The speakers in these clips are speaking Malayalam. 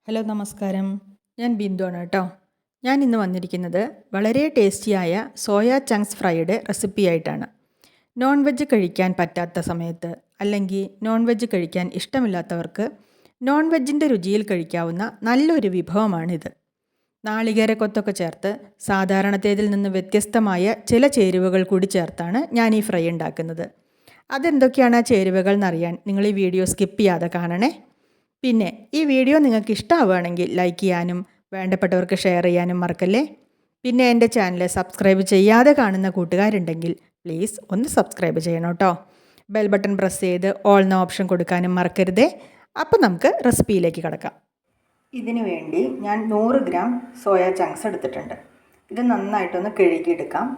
ഹലോ നമസ്കാരം, ഞാൻ ബിന്ദുവാണ് കേട്ടോ. ഞാൻ ഇന്ന് വന്നിരിക്കുന്നത് വളരെ ടേസ്റ്റിയായ സോയ ചങ്ക്സ് ഫ്രൈയുടെ റെസിപ്പി ആയിട്ടാണ്. നോൺ വെജ് കഴിക്കാൻ പറ്റാത്ത സമയത്ത് അല്ലെങ്കിൽ നോൺ വെജ് കഴിക്കാൻ ഇഷ്ടമില്ലാത്തവർക്ക് നോൺ വെജിൻ്റെ രുചിയിൽ കഴിക്കാവുന്ന നല്ലൊരു വിഭവമാണിത്. നാളികേരക്കൊത്തൊക്കെ ചേർത്ത് സാധാരണത്തേതിൽ നിന്ന് വ്യത്യസ്തമായ ചില ചേരുവകൾ കൂടി ചേർത്താണ് ഞാൻ ഈ ഫ്രൈ ഉണ്ടാക്കുന്നത്. അതെന്തൊക്കെയാണ് ആ ചേരുവകൾ എന്നറിയാൻ നിങ്ങൾ ഈ വീഡിയോ സ്കിപ്പ് ചെയ്യാതെ കാണണേ. പിന്നെ ഈ വീഡിയോ നിങ്ങൾക്ക് ഇഷ്ടമാവുകയാണെങ്കിൽ ലൈക്ക് ചെയ്യാനും വേണ്ടപ്പെട്ടവർക്ക് ഷെയർ ചെയ്യാനും മറക്കല്ലേ. പിന്നെ എൻ്റെ ചാനൽ സബ്സ്ക്രൈബ് ചെയ്യാതെ കാണുന്ന കൂട്ടുകാരുണ്ടെങ്കിൽ പ്ലീസ് ഒന്ന് സബ്സ്ക്രൈബ് ചെയ്യണം കേട്ടോ. ബെൽ ബട്ടൺ പ്രസ് ചെയ്ത് ഓൾ എന്ന ഓപ്ഷൻ കൊടുക്കാനും മറക്കരുതേ. അപ്പോൾ നമുക്ക് റെസിപ്പിയിലേക്ക് കിടക്കാം. ഇതിനു വേണ്ടി ഞാൻ 100 ഗ്രാം സോയ ചങ്ക്സ് എടുത്തിട്ടുണ്ട്. ഇത് നന്നായിട്ടൊന്ന് കഴുകിയെടുക്കാം.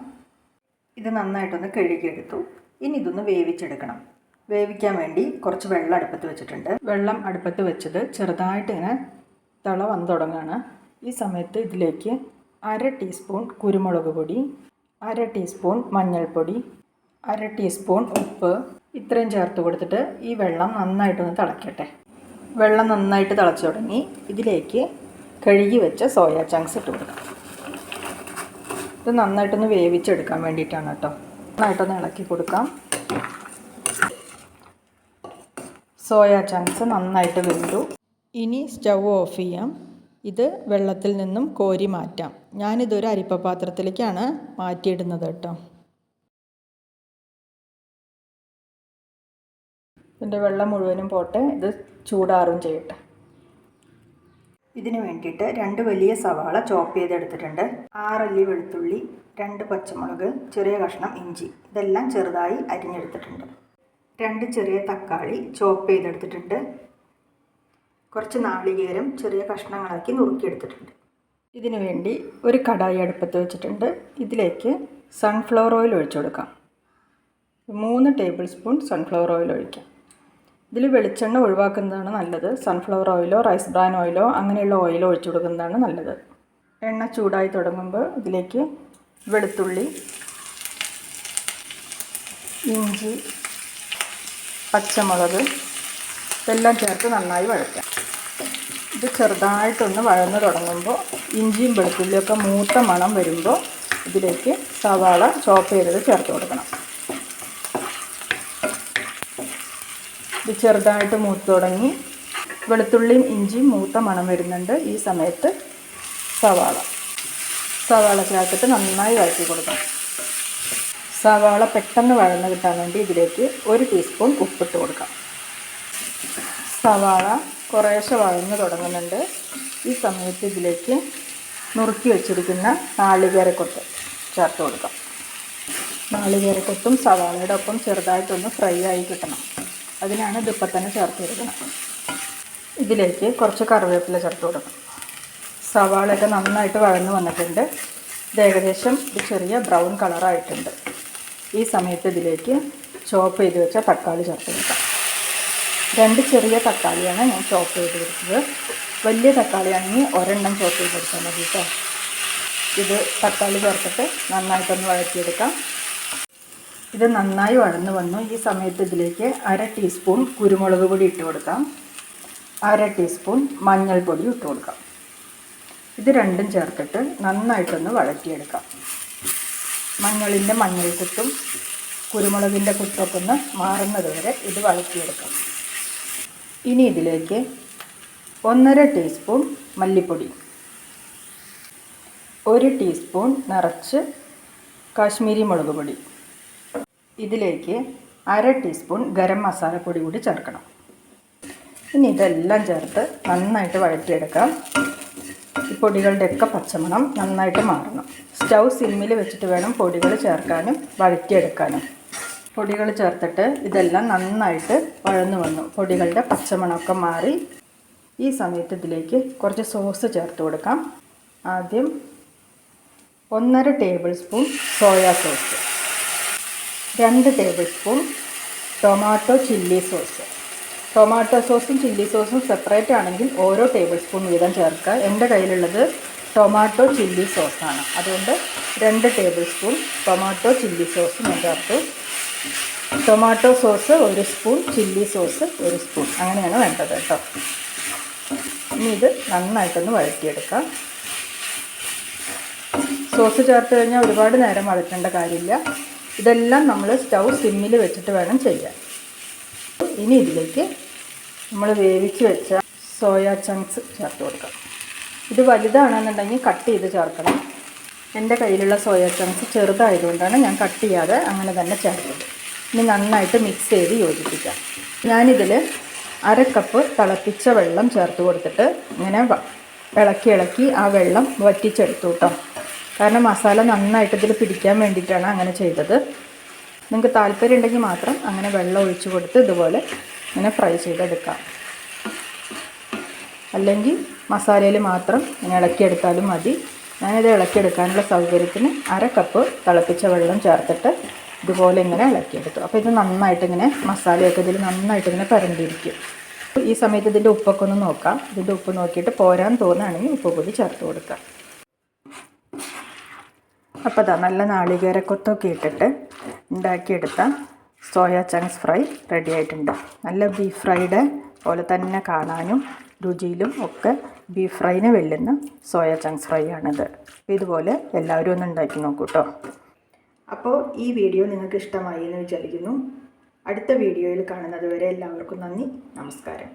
ഇനി ഇതൊന്ന് വേവിച്ചെടുക്കണം. വേവിക്കാൻ വേണ്ടി കുറച്ച് വെള്ളം അടുപ്പത്ത് വെച്ചിട്ടുണ്ട്. വെള്ളം അടുപ്പത്ത് വെച്ചത് ചെറുതായിട്ട് ഇങ്ങനെ തിള വന്ന് തുടങ്ങുകയാണ്. ഈ സമയത്ത് ഇതിലേക്ക് 1/2 ടീസ്പൂൺ കുരുമുളക് പൊടി, 1/2 ടീസ്പൂൺ മഞ്ഞൾപ്പൊടി, 1/2 ടീസ്പൂൺ ഉപ്പ് ഇത്രയും ചേർത്ത് കൊടുത്തിട്ട് ഈ വെള്ളം നന്നായിട്ടൊന്ന് തിളയ്ക്കട്ടെ. വെള്ളം നന്നായിട്ട് തിളച്ച് തുടങ്ങി. ഇതിലേക്ക് കഴുകി വെച്ച സോയ ചങ്ക്സ് ഇട്ട് കൊടുക്കാം. ഇത് നന്നായിട്ടൊന്ന് വേവിച്ചെടുക്കാൻ വേണ്ടിയിട്ടാണ് കേട്ടോ. നന്നായിട്ടൊന്ന് ഇളക്കി കൊടുക്കാം. സോയ ചങ്ക്സ് നന്നായിട്ട് വെന്തു. ഇനി സ്റ്റൗ ഓഫ് ചെയ്യാം. ഇത് വെള്ളത്തിൽ നിന്നും കോരി മാറ്റാം. ഞാനിതൊരു അരിപ്പ പാത്രത്തിലേക്കാണ് മാറ്റിയിടുന്നത് കേട്ടോ. ഇതിൻ്റെ വെള്ളം മുഴുവനും പോട്ടെ. ഇത് ചൂടാറും ചെയ്യട്ടെ. ഇതിന് വേണ്ടിയിട്ട് 2 വലിയ സവാള ചോപ്പ് ചെയ്തെടുത്തിട്ടുണ്ട്. 6 അല്ലി വെളുത്തുള്ളി, 2 പച്ചമുളക്, ചെറിയ കഷ്ണം ഇഞ്ചി ഇതെല്ലാം ചെറുതായി അരിഞ്ഞെടുത്തിട്ടുണ്ട്. 2 ചെറിയ തക്കാളി ചോപ്പ് ചെയ്തെടുത്തിട്ടുണ്ട്. കുറച്ച് നാളികേരം ചെറിയ കഷ്ണങ്ങളാക്കി നുറുക്കിയെടുത്തിട്ടുണ്ട്. ഇതിനു വേണ്ടി ഒരു കടായി അടുപ്പത്ത് വെച്ചിട്ടുണ്ട്. ഇതിലേക്ക് സൺഫ്ലവർ ഓയിൽ ഒഴിച്ചു കൊടുക്കാം. 3 ടേബിൾ സ്പൂൺ സൺഫ്ലവർ ഓയിൽ ഒഴിക്കാം. ഇതിൽ വെളിച്ചെണ്ണ ഒഴിവാക്കുന്നതാണ് നല്ലത്. സൺഫ്ലവർ ഓയിലോ റൈസ് ബ്രാൻ ഓയിലോ അങ്ങനെയുള്ള ഓയിലോ ഒഴിച്ചു കൊടുക്കുന്നതാണ് നല്ലത്. എണ്ണ ചൂടായി തുടങ്ങുമ്പോൾ ഇതിലേക്ക് വെളുത്തുള്ളി, ഇഞ്ചി, പച്ചമുളക് ഇതെല്ലാം ചേർത്ത് നന്നായി വഴറ്റാം. ഇത് ചെറുതായിട്ടൊന്ന് വഴന്ന് തുടങ്ങുമ്പോൾ ഇഞ്ചിയും വെളുത്തുള്ളിയൊക്കെ മൂത്ത മണം വരുമ്പോൾ ഇതിലേക്ക് സവാള ചോപ്പ് ചെയ്തത് ചേർത്ത് കൊടുക്കണം. ഇത് ചെറുതായിട്ട് മൂത്ത് തുടങ്ങി. വെളുത്തുള്ളിയും ഇഞ്ചിയും മൂത്ത മണം വരുന്നുണ്ട്. ഈ സമയത്ത് സവാള ചേർത്തിട്ട് നന്നായി വഴറ്റി കൊടുക്കണം. സവാള പെട്ടെന്ന് വഴന്ന് കിട്ടാൻ വേണ്ടി ഇതിലേക്ക് 1 ടീസ്പൂൺ ഉപ്പിട്ട് കൊടുക്കാം. സവാള കുറേശ്ശെ വഴന്ന് തുടങ്ങുന്നുണ്ട്. ഈ സമയത്ത് ഇതിലേക്ക് നുറുക്കി വെച്ചിരിക്കുന്ന നാളികേരക്കൊത്ത് ചേർത്ത് കൊടുക്കാം. നാളികേരക്കൊത്തും സവാളയുടെ ഒപ്പം ചെറുതായിട്ടൊന്ന് ഫ്രൈ ആയി കിട്ടണം. അതിനാണ് ഇതിപ്പം തന്നെ ചേർത്ത് കൊടുക്കണം. ഇതിലേക്ക് കുറച്ച് കറിവേപ്പില ചേർത്ത് കൊടുക്കണം. സവാളയൊക്കെ നന്നായിട്ട് വഴന്ന് വന്നിട്ടുണ്ട്. ഇത് ഏകദേശം ഒരു ചെറിയ ബ്രൗൺ കളറായിട്ടുണ്ട്. ഈ സമയത്ത് ഇതിലേക്ക് ചോപ്പ് ചെയ്ത് വെച്ച തക്കാളി ചേർത്ത് കൊടുക്കാം. 2 ചെറിയ തക്കാളിയാണ് ഞാൻ ചോപ്പ് ചെയ്ത് കൊടുത്തത്. വലിയ തക്കാളിയാണെങ്കിൽ ഒരെണ്ണം ചോപ്പ് ചെയ്ത് കൊടുത്താൽ മതി കേട്ടോ. ഇത് തക്കാളി ചേർത്തിട്ട് നന്നായിട്ടൊന്ന് വഴറ്റിയെടുക്കാം. ഇത് നന്നായി വഴന്ന് വന്നു. ഈ സമയത്ത് ഇതിലേക്ക് 1/2 ടീസ്പൂൺ കുരുമുളക് പൊടി ഇട്ട് കൊടുക്കാം. 1/2 ടീസ്പൂൺ മഞ്ഞൾപ്പൊടി ഇട്ട് കൊടുക്കാം. ഇത് രണ്ടും ചേർത്തിട്ട് നന്നായിട്ടൊന്ന് വഴറ്റിയെടുക്കാം. മഞ്ഞളിൻ്റെ മഞ്ഞൾക്കുത്തും കുരുമുളകിൻ്റെ കുത്തൊക്കെ ഒന്ന് മാറുന്നത് വരെ ഇത് വഴറ്റിയെടുക്കാം. ഇനി ഇതിലേക്ക് 1/2 ടീസ്പൂൺ മല്ലിപ്പൊടി, 1 ടീസ്പൂൺ നിറച്ച് കാശ്മീരി മുളക് പൊടി, ഇതിലേക്ക് 1/2 ടീസ്പൂൺ ഗരം മസാലപ്പൊടി കൂടി ചേർക്കണം. ഇനി ഇതെല്ലാം ചേർത്ത് നന്നായിട്ട് വഴറ്റിയെടുക്കാം. ഈ പൊടികളുടെയൊക്കെ പച്ചമണം നന്നായിട്ട് മാറണം. സ്റ്റൗ സിമ്മിൽ വെച്ചിട്ട് വേണം പൊടികൾ ചേർക്കാനും വഴറ്റിയെടുക്കാനും. പൊടികൾ ചേർത്തിട്ട് ഇതെല്ലാം നന്നായിട്ട് വഴന്നു വന്നു. പൊടികളുടെ പച്ചമണമൊക്കെ മാറി. ഈ സമയത്ത് ഇതിലേക്ക് കുറച്ച് സോസ് ചേർത്ത് കൊടുക്കാം. ആദ്യം 1/2 table spoon soya sauce, 2 table spoon tomato chilli sauce. Tomato സോസും ചില്ലി സോസും സെപ്പറേറ്റ് ആണെങ്കിൽ ഓരോ ടേബിൾ സ്പൂൺ വീതം ചേർക്കുക. എൻ്റെ കയ്യിലുള്ളത് ടൊമാറ്റോ ചില്ലി സോസാണ്. അതുകൊണ്ട് 2 table spoon tomato chilli sauce ഞാൻ ചേർത്തു. Tomato sauce 1 spoon, chilli sauce 1 spoon അങ്ങനെയാണ് വേണ്ടത് കേട്ടോ. ഇനി ഇത് നന്നായിട്ടൊന്ന് വഴറ്റിയെടുക്കാം. സോസ് ചേർത്ത് കഴിഞ്ഞാൽ ഒരുപാട് നേരം വഴറ്റേണ്ട കാര്യമില്ല. ഇതെല്ലാം നമ്മൾ സ്റ്റൗ സിമ്മിൽ വെച്ചിട്ട് വേണം ചെയ്യാൻ. ഇനി ഇതിലേക്ക് നമ്മൾ വേവിച്ച് വെച്ച സോയാ ചങ്ക്സ് ചേർത്ത് കൊടുക്കാം. ഇത് വലുതാണെന്നുണ്ടെങ്കിൽ കട്ട് ചെയ്ത് ചേർക്കണം. എൻ്റെ കയ്യിലുള്ള സോയാ ചങ്ക്സ് ചെറുതായതുകൊണ്ടാണ് ഞാൻ കട്ട് ചെയ്യാതെ അങ്ങനെ തന്നെ ചേർത്തത്. ഇനി നന്നായിട്ട് മിക്സ് ചെയ്ത് യോജിപ്പിക്കാം. ഞാനിതിൽ 1/2 കപ്പ് തിളപ്പിച്ച വെള്ളം ചേർത്ത് കൊടുത്തിട്ട് ഇങ്ങനെ ഇളക്കി ആ വെള്ളം വറ്റിച്ചെടുത്തു കേട്ടോ. കാരണം മസാല നന്നായിട്ട് ഇതിൽ പിടിക്കാൻ വേണ്ടിയിട്ടാണ് അങ്ങനെ ചെയ്തത്. നിങ്ങൾക്ക് താല്പര്യം ഉണ്ടെങ്കിൽ മാത്രം അങ്ങനെ വെള്ളം ഒഴിച്ച് കൊടുത്ത് ഇതുപോലെ ഇങ്ങനെ ഫ്രൈ ചെയ്തെടുക്കാം. അല്ലെങ്കിൽ മസാലയിൽ മാത്രം ഇങ്ങനെ ഇളക്കിയെടുത്താലും മതി. ഞാനിത് ഇളക്കിയെടുക്കാനുള്ള സൗകര്യത്തിന് 1/2 കപ്പ് തിളപ്പിച്ച വെള്ളം ചേർത്തിട്ട് ഇതുപോലെ ഇങ്ങനെ ഇളക്കിയെടുത്തു. അപ്പോൾ ഇത് നന്നായിട്ടിങ്ങനെ മസാലയൊക്കെ ഇതിൽ നന്നായിട്ടിങ്ങനെ പരണ്ടിരിക്കും. ഈ സമയത്ത് ഇതിൻ്റെ ഉപ്പൊക്കെ ഒന്ന് നോക്കാം. ഇതിൻ്റെ ഉപ്പ് നോക്കിയിട്ട് പോരാൻ തോന്നുകയാണെങ്കിൽ ഉപ്പ് കൂടി ചേർത്ത് കൊടുക്കാം. അപ്പോൾ അതാ നല്ല നാളികേരക്കൊത്തൊക്കെ ഇട്ടിട്ട് ഉണ്ടാക്കിയെടുത്ത സോയാ ചങ്ക്സ് ഫ്രൈ റെഡി ആയിട്ടുണ്ട്. നല്ല ബീഫ് ഫ്രൈഡ് പോലെ തന്നെ കാണാനും രുചിയിലും ഒക്കെ ബീഫ് ഫ്രൈനെ വെല്ലുന്ന സോയാ ചങ്ക്സ് ഫ്രൈ ആണിത്. അപ്പോൾ ഇതുപോലെ എല്ലാവരും ഒന്ന് ഉണ്ടാക്കി നോക്കൂ കേട്ടോ. അപ്പോൾ ഈ വീഡിയോ നിങ്ങൾക്ക് ഇഷ്ടമായി എന്ന് വിചാരിക്കുന്നു. അടുത്ത വീഡിയോയിൽ കാണുന്നത് വരെ എല്ലാവർക്കും നന്ദി, നമസ്കാരം.